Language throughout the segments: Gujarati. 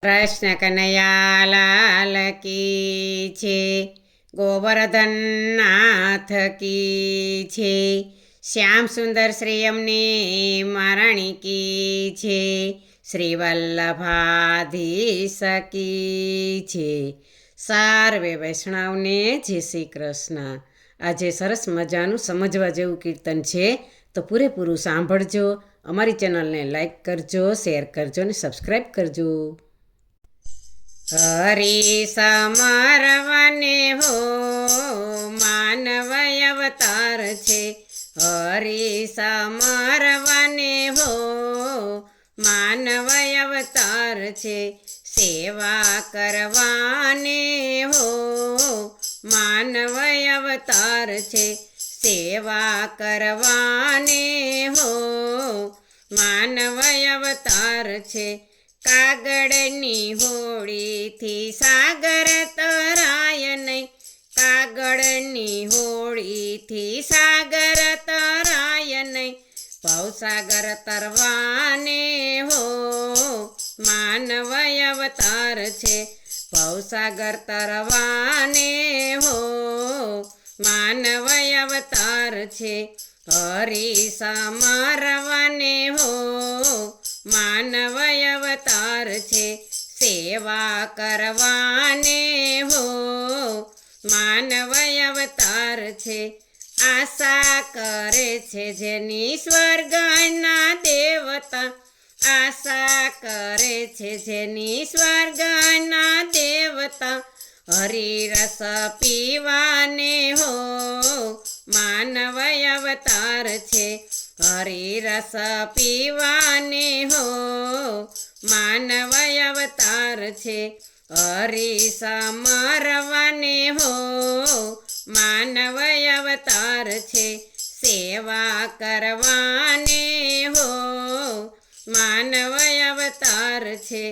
કૃષ્ણ કનૈયા લાલ કી છે, ગોવર્ધન નાથ કી છે, શ્યામ સુંદર શ્રી અમને મહારાણી કી છે, શ્રી વલ્લભાધીશ કી છે. સર્વે વૈષ્ણવને જય શ્રી કૃષ્ણ. આજે સરસ મજાનું સમજવા જેવું કીર્તન છે, તો પૂરેપૂરું સાંભળજો. અમારી ચેનલને લાઈક કરજો, શેર કરજો અને સબસ્ક્રાઈબ કરજો. હરિ સમરવને હો માનવ અવતાર છે, હરિ સમરવને હો માનવ અવતાર છે, સેવા કરવાને હો માનવ અવતાર છે, સેવા કરવાને હો માનવ અવતાર છે. કાગળની હોળીથી સાગર તરાય નહીં, કાગળની હોળીથી સાગર તરાય નહીં, ભવસાગર તરવાને હો માનવ અવતાર છે, ભવસાગર તરવાને હો માનવ અવતાર છે. હરિ સમરવને હો માનવ અવતાર છે, સેવા કરવાને હો માનવ અવતાર છે. આશા કરે છે જેની સ્વર્ગના દેવતા, આશા કરે છે જેની સ્વર્ગના દેવતા, હરિરસ પીવાને હો માનવ અવતાર છે, હરિરસ પીવાને હો માનવ અવતાર છે. હરિ સમરવને હો માનવ અવતાર છે, સેવા કરવાને હો માનવ અવતાર છે.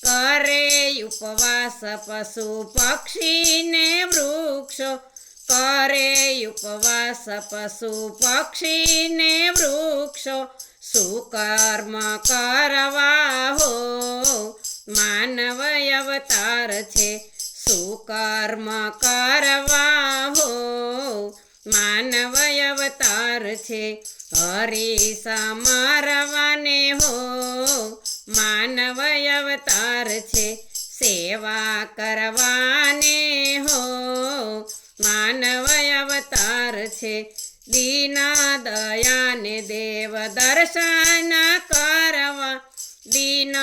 કરે ઉપવાસ પશુ પક્ષીને વૃક્ષો, કરે ઉપવાસ પશુ પક્ષીને વૃક્ષો, સુકર્મ કરવા હો માનવ અવતાર છે, સુકર્મ કરવા હો માનવ અવતાર છે. હરિ સમરવને હો માનવ અવતાર છે, સેવા કરવાને હો માનવ અવતાર છે. દીન દયાને દેવ દર્શન કરવા, દીન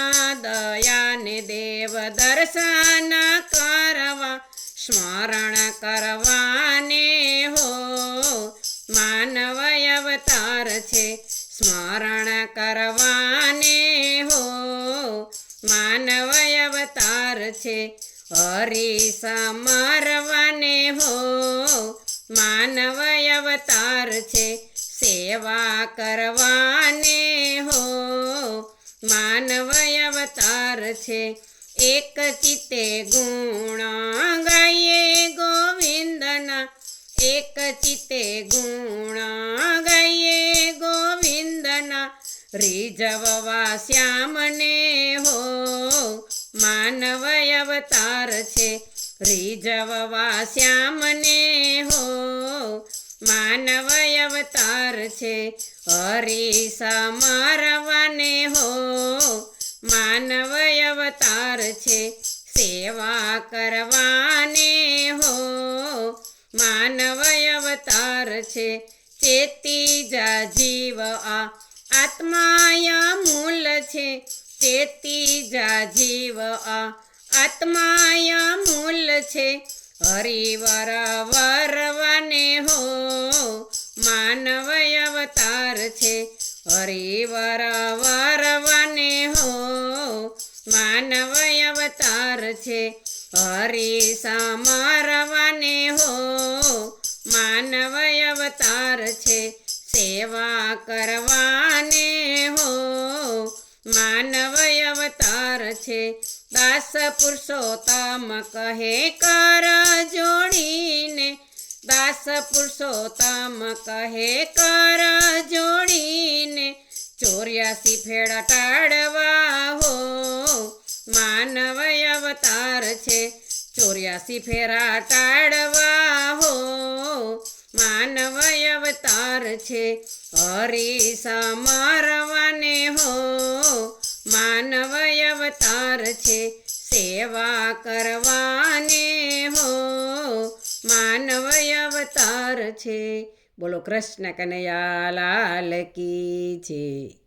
દયાને દેવ દર્શન કરવા, સ્મરણ કરવાને હો માનવ અવતાર છે, સ્મરણ કરવાને હો માનવ અવતાર છે. હરિ સમરવને હો માનવ અવતાર છે, સેવા કરવાને હો માનવ અવતાર છે. એક ચિત્તે ગુણ ગાઈએ ગોવિંદના, એક ચિત્તે ગુણ ગાઈએ ગોવિંદના, રીઝવવા શ્યામને હો માનવ અવતાર છે, રીઝવવા શ્યામને હો માનવ અવતાર છે. હરિ સમરવને હો માનવ અવતાર છે, સેવા કરવાને હો માનવ અવતાર છે. ચેતી જા જીવ આ આત્માય મૂલ છે, ચેતી જા જીવ આ આત્માય મૂલ છે, હરિવર વરવને હો માનવ અવતાર છે, હરિવર વરવને હો માનવ અવતાર છે. હરિ સમરવને હો માનવ અવતાર છે, સેવા કરવાને હો માનવ અવતાર છે. દાસ પુરુષોત્તમ કહે કર જોડીને, દાસ પુરુષોત્તમ કહે કર જોડીને, 84 ફેરા ટાળવા હો માનવ અવતાર છે 84 ફેરા ટાળવા હો માનવ અવતાર છે હરી સમરવાને હો માનવ અવતાર છે સેવા કરવાને હો માનવ અવતાર છે. બોલો કૃષ્ણ કનૈયા લાલ કી જય.